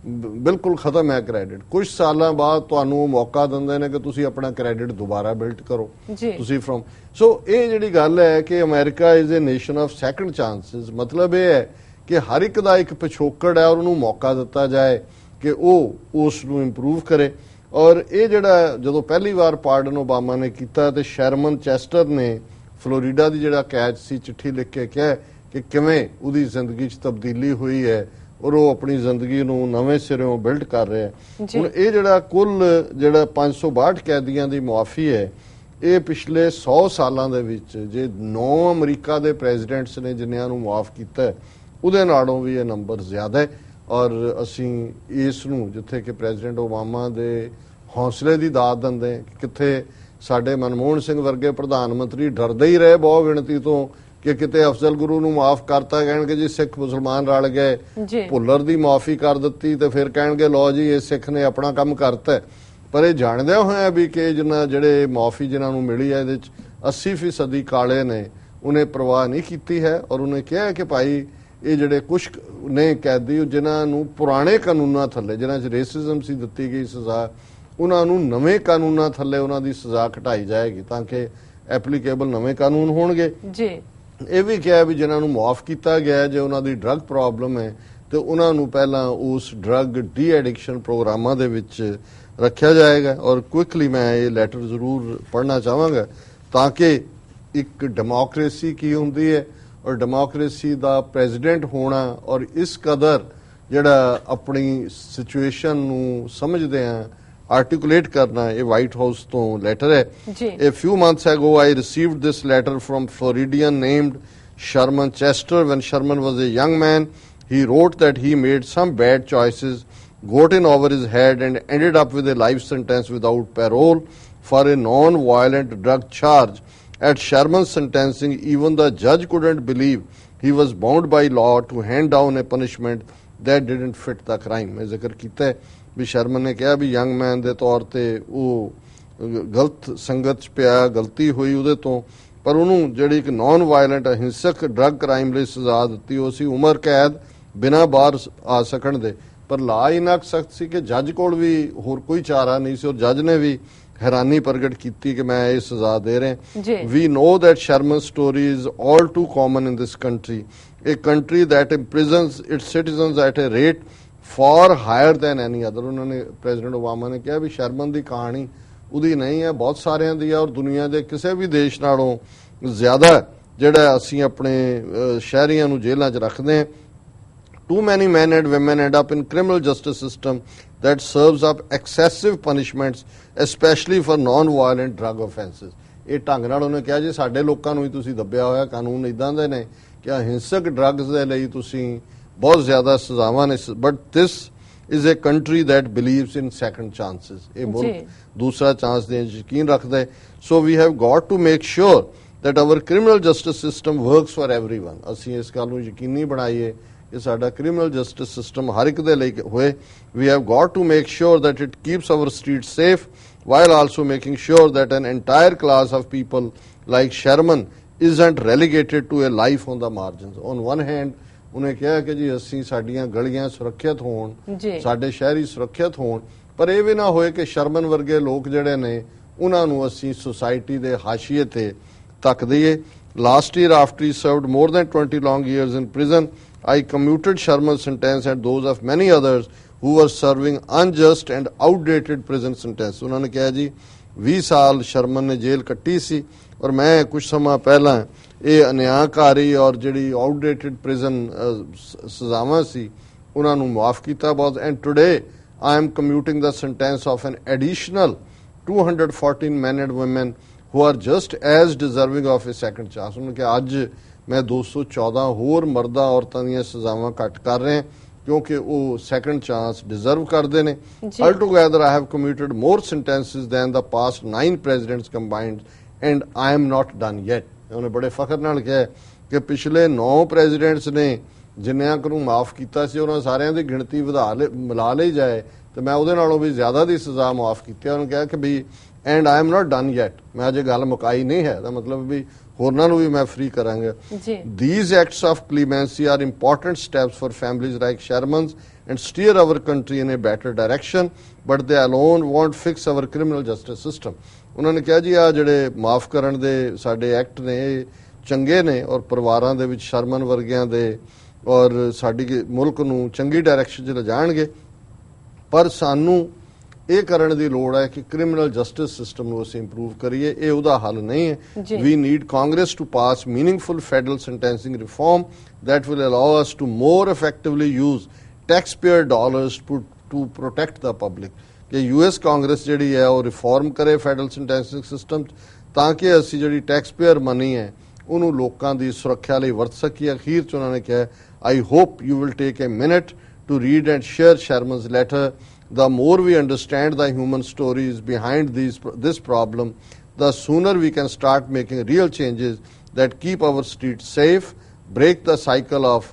ਬਿਲਕੁਲ ਖਤਮ ਹੈ ਕ੍ਰੈਡਿਟ, ਕੁਝ ਸਾਲਾਂ ਬਾਅਦ ਤੁਹਾਨੂੰ ਮੌਕਾ ਦਿੰਦੇ ਨੇ ਕਿ ਤੁਸੀਂ ਆਪਣਾ ਕ੍ਰੈਡਿਟ ਦੁਬਾਰਾ ਬਿਲਡ ਕਰੋ ਤੁਸੀਂ ਫਰਮ। ਸੋ ਇਹ ਜਿਹੜੀ ਗੱਲ ਹੈ ਕਿ America is a nation of second chances, ਮਤਲਬ ਇਹ ਹੈ ਕਿ ਹਰ ਇੱਕ ਦਾ ਇੱਕ ਪਿਛੋਕੜ ਹੈ ਔਰ ਉਹਨੂੰ ਮੌਕਾ ਦਿੱਤਾ ਜਾਏ ਕਿ ਉਹ ਉਸ ਨੂੰ ਇੰਪਰੂਵ ਕਰੇ। ਔਰ ਇਹ ਜਿਹੜਾ ਜਦੋਂ ਪਹਿਲੀ ਵਾਰ ਪਾਰਡਨ ਓਬਾਮਾ ਨੇ ਕੀਤਾ ਤੇ ਸ਼ਰਮਨ ਚੈਸਟਰ ਨੇ ਫਲੋਰੀਡਾ ਦੀ ਜਿਹੜਾ ਕੈਚ ਸੀ, ਚਿੱਠੀ ਲਿਖ ਕੇ ਕਿਹਾ ਕਿ ਕਿਵੇਂ ਉਹਦੀ ਜ਼ਿੰਦਗੀ 'ਚ ਤਬਦੀਲੀ ਹੋਈ ਹੈ ਔਰ ਉਹ ਆਪਣੀ ਜ਼ਿੰਦਗੀ ਨੂੰ ਨਵੇਂ ਸਿਰਿਓਂ ਬਿਲਡ ਕਰ ਰਿਹਾ। ਹੁਣ ਇਹ ਜਿਹੜਾ ਕੁੱਲ ਜਿਹੜਾ 562 ਕੈਦੀਆਂ ਦੀ ਮੁਆਫੀ ਹੈ, ਇਹ ਪਿਛਲੇ 100 ਸਾਲਾਂ ਦੇ ਵਿੱਚ ਜੇ 9 ਅਮਰੀਕਾ ਦੇ ਪ੍ਰੈਜ਼ੀਡੈਂਟਸ ਨੇ ਜਿਨ੍ਹਾਂ ਨੂੰ ਮੁਆਫ ਕੀਤਾ ਉਹਦੇ ਨਾਲੋਂ ਵੀ ਇਹ ਨੰਬਰ ਜ਼ਿਆਦਾ ਹੈ। ਔਰ ਅਸੀਂ ਇਸ ਨੂੰ ਜਿੱਥੇ ਕਿ ਪ੍ਰੈਜ਼ੀਡੈਂਟ ਓਬਾਮਾ ਦੇ ਹੌਸਲੇ ਦੀ ਦਾਤ ਦਿੰਦੇ, ਕਿੱਥੇ ਸਾਡੇ ਮਨਮੋਹਨ ਸਿੰਘ ਵਰਗੇ ਪ੍ਰਧਾਨ ਮੰਤਰੀ ਡਰਦੇ ਹੀ ਰਹੇ ਬਹੁ ਗਿਣਤੀ ਤੋਂ ਕਿ ਕਿਤੇ ਅਫਜ਼ਲ ਗੁਰੂ ਨੂੰ ਮਾਫ ਕਰਤਾ, ਕਹਿਣਗੇ ਜੀ ਸਿੱਖ ਮੁਸਲਮਾਨ ਰਲ ਗਏ, ਭੁੱਲਰ ਦੀ ਮਾਫੀ ਕਰ ਦਿੱਤੀ ਤੇ ਫਿਰ ਕਹਿਣਗੇ ਲਓ ਜੀ ਇਹ ਸਿੱਖ ਨੇ ਆਪਣਾ ਕੰਮ ਕਰਤਾ। ਪਰ ਇਹ ਜਾਣਦਿਆਂ ਹੋਇਆ ਵੀ ਕਿ ਜਿਹੜੇ ਮਾਫੀ ਜਿਨ੍ਹਾਂ ਨੂੰ ਮਿਲੀ ਹੈ ਇਹਦੇ 'ਚ 80% ਕਾਲੇ ਨੇ, ਉਹਨੇ ਪਰਵਾਹ ਨਹੀਂ ਕੀਤੀ ਹੈ। ਔਰ ਉਹਨੇ ਕਿਹਾ ਕਿ ਭਾਈ ਇਹ ਜਿਹੜੇ ਕੁਛ ਨੇ ਕੈਦੀ ਜਿਨ੍ਹਾਂ ਨੂੰ ਪੁਰਾਣੇ ਕਾਨੂੰਨਾਂ ਥੱਲੇ, ਜਿਨ੍ਹਾਂ 'ਚ ਰੇਸਿਜ਼ਮ ਸੀ ਦਿੱਤੀ ਗਈ ਸਜ਼ਾ, ਉਹਨਾਂ ਨੂੰ ਨਵੇਂ ਕਾਨੂੰਨਾਂ ਥੱਲੇ ਉਹਨਾਂ ਦੀ ਸਜ਼ਾ ਘਟਾਈ ਜਾਏਗੀ ਤਾਂ ਕਿ ਐਪਲੀਕੇਬਲ ਨਵੇਂ ਕਾਨੂੰਨ ਹੋਣਗੇ। ਇਹ ਵੀ ਕਿਹਾ ਵੀ ਜਿਨ੍ਹਾਂ ਨੂੰ ਮੁਆਫ ਕੀਤਾ ਗਿਆ ਜੇ ਉਹਨਾਂ ਦੀ ਡਰੱਗ ਪ੍ਰੋਬਲਮ ਹੈ ਤੇ ਉਹਨਾਂ ਨੂੰ ਪਹਿਲਾਂ ਉਸ ਡਰੱਗ ਡੀ ਐਡਿਕਸ਼ਨ ਪ੍ਰੋਗਰਾਮਾਂ ਦੇ ਵਿੱਚ ਰੱਖਿਆ ਜਾਏਗਾ। ਔਰ ਕੁਇਕਲੀ ਮੈਂ ਇਹ ਲੈਟਰ ਜ਼ਰੂਰ ਪੜ੍ਹਨਾ ਚਾਹਾਂਗਾ ਤਾਂ ਕਿ ਇੱਕ ਡੈਮੋਕ੍ਰੇਸੀ ਕੀ ਹੁੰਦੀ ਹੈ ਔਰ ਡੈਮੋਕ੍ਰੇਸੀ ਦਾ ਪ੍ਰੈਜ਼ੀਡੈਂਟ ਹੋਣਾ ਔਰ ਇਸ ਕਦਰ ਜਿਹੜਾ ਆਪਣੀ ਸਿਚੁਏਸ਼ਨ ਨੂੰ ਸਮਝਦੇ ਆ articulate ਕਰਨਾ, ਇਹ ਵਾਈਟ ਹਾਊਸ ਤੋਂ ਲੈਟਰ ਹੈ। A few months ago I received this letter from Floridian named Sherman Chester. When Sherman was a young man, he wrote that he made some bad choices, got in over his head and ended up with a life sentence without parole for a non-violent drug charge. At Sherman's sentencing, even the judge couldn't believe he was bound by law to hand down a punishment that didn't fit the crime. मैं जिक्र कीता है भी शर्मन ने कहा भी young man के तौर पर वो ਗਲਤ ਸੰਗਤ 'ਚ ਪਿਆ, ਗਲਤੀ ਹੋਈ ਉਹਦੇ ਤੋਂ, ਪਰ ਉਹਨੂੰ ਜਿਹੜੀ ਇੱਕ ਨਾਨ ਵਾਇਲੈਂਟ ਅਹਿੰਸਕ ਡਰੱਗ ਕ੍ਰਾਈਮ ਲਈ ਸਜ਼ਾ ਦਿੱਤੀ ਉਹ ਸੀ ਉਮਰ ਕੈਦ ਬਿਨਾਂ ਬਾਹਰ ਆ ਸਕਣ ਦੇ। ਪਰ ਲਾ ਇੰਨਾ ਸਖਤ ਸੀ ਕਿ ਜੱਜ ਕੋਲ ਵੀ ਹੋਰ ਕੋਈ ਚਾਰਾ ਨਹੀਂ ਸੀ, ਔਰ ਜੱਜ ਨੇ ਵੀ ਹੈਰਾਨੀ ਪ੍ਰਗਟ ਕੀਤੀ ਕਿ ਮੈਂ ਇਹ ਸਜ਼ਾ ਦੇ ਰਿਹਾ। We know that Sherman story is all too common in this country, a country that imprisons its citizens at a rate far higher than any other। ਉਹਨਾਂ ਨੇ ਪ੍ਰੈਜ਼ੀਡੈਂਟ ਓਬਾਮਾ ਨੇ ਕਿਹਾ ਵੀ ਸ਼ਰਮਨ ਦੀ ਕਹਾਣੀ ਉਹਦੀ ਨਹੀਂ ਹੈ, ਬਹੁਤ ਸਾਰਿਆਂ ਦੀ ਹੈ, ਔਰ ਦੁਨੀਆ ਦੇ ਕਿਸੇ ਵੀ ਦੇਸ਼ ਨਾਲੋਂ ਜ਼ਿਆਦਾ ਜਿਹੜਾ ਅਸੀਂ ਆਪਣੇ ਸ਼ਹਿਰੀਆਂ ਨੂੰ ਜੇਲ੍ਹਾਂ 'ਚ ਰੱਖਦੇ ਹਾਂ। Too many men and women end up in criminal justice system that serves up excessive punishments, especially for non-violent drug offenses। ਇਹ ਢੰਗ ਨਾਲ ਉਹਨੇ ਕਿਹਾ ਜੀ ਸਾਡੇ ਲੋਕਾਂ ਨੂੰ ਹੀ ਤੁਸੀਂ ਦੱਬਿਆ ਹੋਇਆ, ਕਾਨੂੰਨ ਇਦਾਂ ਦੇ ਨੇ ਕਿ ਹਿੰਸਕ ਡਰੱਗਸ ਦੇ ਲਈ ਤੁਸੀਂ ਬਹੁਤ ਜ਼ਿਆਦਾ ਸਜ਼ਾਵਾਂ ਨੇ। But this is a country that believes in second chances. ਇਹ ਮੁਲਕ ਦੂਸਰਾ ਚਾਂਸ ਦੇਣ 'ਚ ਯਕੀਨ ਰੱਖਦਾ ਹੈ। So we have got to make sure that our criminal justice system works for everyone. ਅਸੀਂ ਇਸ ਗੱਲ ਨੂੰ ਯਕੀਨੀ ਬਣਾਈਏ ਕਿ ਸਾਡਾ ਕ੍ਰਿਮੀਨਲ ਜਸਟਿਸ ਸਿਸਟਮ ਹਰ ਇੱਕ ਦੇ ਲਈ ਹੋਏ। We have got to make sure that it keeps our street safe while also making sure that an entire class of people like Sherman isn't relegated to a life on the margins। On one hand ਉਹਨੇ ਕਿਹਾ ਕਿ ਜੀ ਅਸੀਂ ਸਾਡੀਆਂ ਗਲੀਆਂ ਸੁਰੱਖਿਅਤ ਹੋਣ, ਸਾਡੇ ਸ਼ਹਿਰੀ ਸੁਰੱਖਿਅਤ ਹੋਣ, ਪਰ ਇਹ ਵੀ ਨਾ ਹੋਏ ਕਿ ਸ਼ਰਮਨ ਵਰਗੇ ਲੋਕ ਜਿਹੜੇ ਨੇ ਉਹਨਾਂ ਨੂੰ ਅਸੀਂ ਸੁਸਾਇਟੀ ਦੇ ਹਾਸ਼ੀਏ ਤੇ ਤੱਕ ਦਈਏ। Last year, after he served more than 20 long years in prison, I commuted Sherman's sentence and those of many others who were serving unjust and outdated prison sentence। ਉਹਨਾਂ ਨੇ ਕਿਹਾ ਜੀ 20 ਸਾਲ ਸ਼ਰਮਨ ਨੇ ਜੇਲ੍ਹ ਕੱਟੀ ਸੀ, ਔਰ ਮੈਂ ਕੁਝ ਸਮਾਂ ਪਹਿਲਾਂ ਇਹ ਅਨਿਆਂਕਾਰੀ ਔਰ ਜਿਹੜੀ ਆਊਟਡੇਟਡ ਪ੍ਰਿਜ਼ਨ ਸਜ਼ਾਵਾਂ ਸੀ ਉਹਨਾਂ ਨੂੰ ਮਾਫ ਕੀਤਾ ਬਹੁਤ। And today I am commuting the sentence of an additional 214 men and women who are just as deserving of a second chance। ਉਹਨਾਂ ਨੇ ਕਿਹਾ ਅੱਜ ਮੈਂ 214 ਹੋਰ ਮਰਦਾਂ ਔਰਤਾਂ ਦੀਆਂ ਸਜ਼ਾਵਾਂ ਘੱਟ ਕਰ ਰਿਹਾ ਕਿਉਂਕਿ ਉਹ ਸੈਕੰਡ ਚਾਂਸ ਡਿਜ਼ਰਵ ਕਰਦੇ ਨੇ। Altogether I have commuted more sentences than the past 9 presidents combined and I am not done yet। ਉਹਨੇ ਬੜੇ ਫਖਰ ਨਾਲ ਕਿਹਾ ਕਿ ਪਿਛਲੇ 9 ਪ੍ਰੈਜ਼ੀਡੈਂਟਸ ਨੇ ਜਿੰਨਿਆਂ ਨੂੰ ਮਾਫ ਕੀਤਾ ਸੀ ਉਹਨਾਂ ਸਾਰਿਆਂ ਦੀ ਗਿਣਤੀ ਮਿਲਾ ਲਈ ਜਾਏ ਤੇ ਮੈਂ ਉਹਦੇ ਨਾਲੋਂ ਵੀ ਜ਼ਿਆਦਾ ਦੀ ਸਜ਼ਾ ਮਾਫ ਕੀਤੀ। ਉਹਨੇ ਕਿਹਾ ਕਿ ਵੀ and I am not done yet, ਮੈਂ ਅਜੇ ਗੱਲ ਮੁਕਾਈ ਨਹੀਂ ਹੈ, ਦਾ ਮਤਲਬ ਵੀ ਹੋਰਨਾਂ ਨੂੰ ਵੀ ਮੈਂ ਫ੍ਰੀ ਕਰਾਂਗਾ। These acts of clemency are important steps for families like Sherman's and steer our country in a better direction, but they alone won't fix our criminal justice system। ਉਹਨਾਂ ਨੇ ਕਿਹਾ ਜੀ ਆ ਜਿਹੜੇ ਮਾਫ ਕਰਨ ਦੇ ਸਾਡੇ ਐਕਟ ਨੇ ਇਹ ਚੰਗੇ ਨੇ ਔਰ ਪਰਿਵਾਰਾਂ ਦੇ ਵਿੱਚ ਸ਼ਰਮਨ ਵਰਗਿਆਂ ਦੇ ਔਰ ਸਾਡੀ ਮੁਲਕ ਨੂੰ ਚੰਗੀ ਡਾਇਰੈਕਸ਼ਨ 'ਚ ਲਿਜਾਣਗੇ, ਪਰ ਸਾਨੂੰ ਇਹ ਕਰਨ ਦੀ ਲੋੜ ਹੈ ਕਿ ਕ੍ਰਿਮੀਨਲ ਜਸਟਿਸ ਸਿਸਟਮ ਨੂੰ ਅਸੀਂ ਇੰਪਰੂਵ ਕਰੀਏ। ਇਹ ਉਹਦਾ ਹੱਲ ਨਹੀਂ ਹੈ। We need Congress to pass meaningful federal sentencing reform that will allow us to more effectively use taxpayer dollars to protect the public। ਕਿ US ਕਾਂਗਰਸ ਜਿਹੜੀ ਹੈ ਉਹ ਰਿਫਾਰਮ ਕਰੇ ਫੈਡਰਲ ਸੈਂਟੈਂਸਿੰਗ ਸਿਸਟਮ ਤਾਂ ਕਿ ਅਸੀਂ ਜਿਹੜੀ ਟੈਕਸਪੇਅਰ ਮਨੀ ਹੈ ਉਹਨੂੰ ਲੋਕਾਂ ਦੀ ਸੁਰੱਖਿਆ ਲਈ ਵਰਤ ਸਕੀਏ। ਅਖੀਰ 'ਚ ਉਹਨਾਂ ਨੇ ਕਿਹਾ I hope you will take a minute to read and share Sherman's letter। The more we understand the human stories behind this problem, the sooner we can start making real changes that keep our streets safe, break the cycle of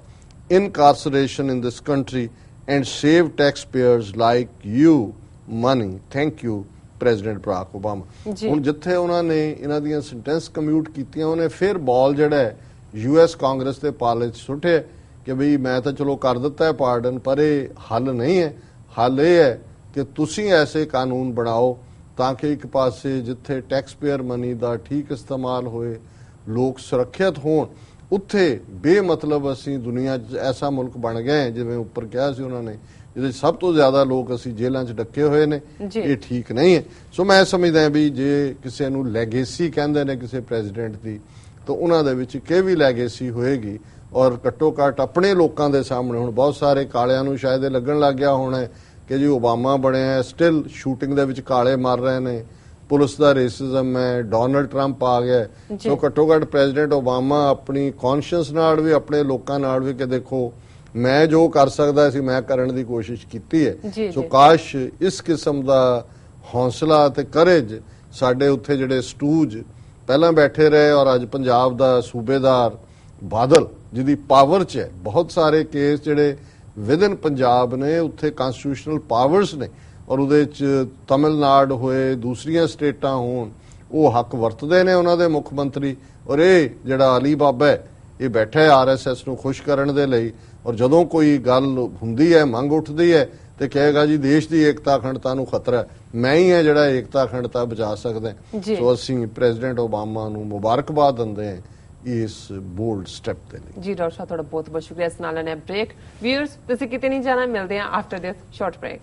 incarceration in this country, and save taxpayers like you money। Thank you, President Barack Obama। ਹੁਣ ਜਿੱਥੇ ਉਹਨਾਂ ਨੇ ਇਹਨਾਂ ਦੀਆਂ sentence commute ਕੀਤੀਆਂ ਉਹਨੇ ਫਿਰ ਬਾਲ ਜਿਹੜਾ US ਕਾਂਗਰਸ ਦੇ ਪਾਲੇ 'ਚ ਸੁੱਟੇ ਕਿ ਬਈ ਮੈਂ ਤਾਂ ਚਲੋ ਕਰ ਦਿੱਤਾ ਹੈ ਪਾਰਡਨ, ਪਰ ਇਹ ਹੱਲ ਨਹੀਂ ਹੈ। ਹੱਲ ਇਹ ਹੈ ਕਿ ਤੁਸੀਂ ਐਸੇ ਕਾਨੂੰਨ ਬਣਾਓ ਤਾਂ ਕਿ ਇੱਕ ਪਾਸੇ ਜਿੱਥੇ ਟੈਕਸਪੇਅਰ ਮਨੀ ਦਾ ਠੀਕ ਇਸਤੇਮਾਲ ਹੋਏ, ਲੋਕ ਸੁਰੱਖਿਅਤ ਹੋਣ, ਉੱਥੇ ਬੇਮਤਲਬ ਅਸੀਂ ਦੁਨੀਆ 'ਚ ਐਸਾ ਮੁਲਕ ਬਣ ਗਏ ਜਿਵੇਂ ਉੱਪਰ ਕਿਹਾ ਸੀ ਉਹਨਾਂ ਨੇ ਜਿਹਦੇ ਸਭ ਤੋਂ ਜ਼ਿਆਦਾ ਲੋਕ ਅਸੀਂ ਜੇਲ੍ਹਾਂ 'ਚ ਡੱਕੇ ਹੋਏ ਨੇ। ਇਹ ਠੀਕ ਨਹੀਂ ਹੈ। ਸੋ ਮੈਂ ਸਮਝਦਾ ਵੀ ਜੇ ਕਿਸੇ ਨੂੰ ਲੈਗੇਸੀ ਕਹਿੰਦੇ ਨੇ ਕਿਸੇ ਪ੍ਰੈਜ਼ੀਡੈਂਟ ਦੀ ਤਾਂ ਉਹਨਾਂ ਦੇ ਵਿੱਚ ਇਹ ਵੀ ਲੈਗੇਸੀ ਹੋਏਗੀ ਔਰ ਘੱਟੋ ਘੱਟ ਆਪਣੇ ਲੋਕਾਂ ਦੇ ਸਾਹਮਣੇ ਹੁਣ ਬਹੁਤ ਸਾਰੇ ਕਾਲਿਆਂ ਨੂੰ ਸ਼ਾਇਦ ਇਹ ਲੱਗਣ ਲੱਗ ਗਿਆ ਹੋਣਾ ਕਿ ਜੀ ਓਬਾਮਾ ਬਣਿਆ ਸਟਿਲ ਸ਼ੂਟਿੰਗ ਦੇ ਵਿੱਚ ਕਾਲੇ ਮਰ ਰਹੇ ਨੇ, ਪੁਲਿਸ ਦਾ ਰੇਸਿਜ਼ਮ ਹੈ, ਡੋਨਲਡ ਟਰੰਪ ਆ ਗਿਆ। ਸੋ ਘੱਟੋ ਘੱਟ ਪ੍ਰੈਜ਼ੀਡੈਂਟ ਓਬਾਮਾ ਆਪਣੀ ਕੌਨਸ਼ੀਅਸ ਨਾਲ ਵੀ ਆਪਣੇ ਲੋਕਾਂ ਨਾਲ ਵੀ ਕਿ ਦੇਖੋ ਮੈਂ ਜੋ ਕਰ ਸਕਦਾ ਸੀ ਮੈਂ ਕਰਨ ਦੀ ਕੋਸ਼ਿਸ਼ ਕੀਤੀ ਹੈ। ਸੋ ਕਾਸ਼ ਇਸ ਕਿਸਮ ਦਾ ਹੌਸਲਾ ਤੇ ਕਰੇਜ ਸਾਡੇ ਉੱਥੇ ਜਿਹੜੇ ਸਟੂਜ ਪਹਿਲਾਂ ਬੈਠੇ ਰਹੇ ਔਰ ਅੱਜ ਪੰਜਾਬ ਦਾ ਸੂਬੇਦਾਰ ਬਾਦਲ ਜਿਹਦੀ ਪਾਵਰ 'ਚ ਹੈ, ਬਹੁਤ ਸਾਰੇ ਕੇਸ ਜਿਹੜੇ ਵਿਦਨ ਪੰਜਾਬ ਨੇ ਉੱਥੇ ਕਨਸਟੀਟਿਊਸ਼ਨਲ ਪਾਵਰਸ ਨੇ ਔਰ ਉਹਦੇ 'ਚ ਤਮਿਲਨਾਡੂ ਹੋਏ, ਦੂਸਰੀਆਂ ਸਟੇਟਾਂ ਹੋਣ, ਉਹ ਹੱਕ ਵਰਤਦੇ ਨੇ ਉਹਨਾਂ ਦੇ ਮੁੱਖ ਮੰਤਰੀ। ਔਰ ਇਹ ਜਿਹੜਾ ਅਲੀ ਬਾਬਾ ਹੈ, ਇਹ ਬੈਠਾ ਹੈ RSS ਨੂੰ ਖੁਸ਼ ਕਰਨ ਦੇ ਲਈ। ਔਰ ਜਦੋਂ ਕੋਈ ਗੱਲ ਹੁੰਦੀ ਹੈ, ਮੰਗ ਉੱਠਦੀ ਹੈ, ਤੇ ਕਹੇਗਾ ਜੀ ਦੇਸ਼ ਦੀ ਏਕਤਾ ਅਖੰਡਤਾ ਨੂੰ ਖਤਰਾ ਹੈ, ਮੈਂ ਹੀ ਹਾਂ ਜਿਹੜਾ ਏਕਤਾ ਅਖੰਡਤਾ ਬਚਾ ਸਕਦਾ। ਸੋ ਅਸੀਂ ਪ੍ਰੈਜ਼ੀਡੈਂਟ ਓਬਾਮਾ ਨੂੰ ਮੁਬਾਰਕਬਾਦ ਦਿੰਦੇ ਹਾਂ ਇਸ ਬੋਲਡ ਸਟੈਪ ਦੇ ਲਈ। ਜੀ ਡਾਕਟਰ ਸਾਹਿਬ, ਤੁਹਾਡਾ ਬਹੁਤ ਬਹੁਤ ਸ਼ੁਕਰੀਆ। ਇਸ ਨਾਲ ਲੈਣੇ ਬ੍ਰੇਕ। ਵੀਅਰਸ, ਤੁਸੀਂ ਕਿਤੇ ਨਹੀਂ ਜਾਣਾ, ਮਿਲਦੇ ਹਾਂ ਆਫਟਰ ਦਿਸ ਸ਼ਾਰਟ ਬ੍ਰੇਕ।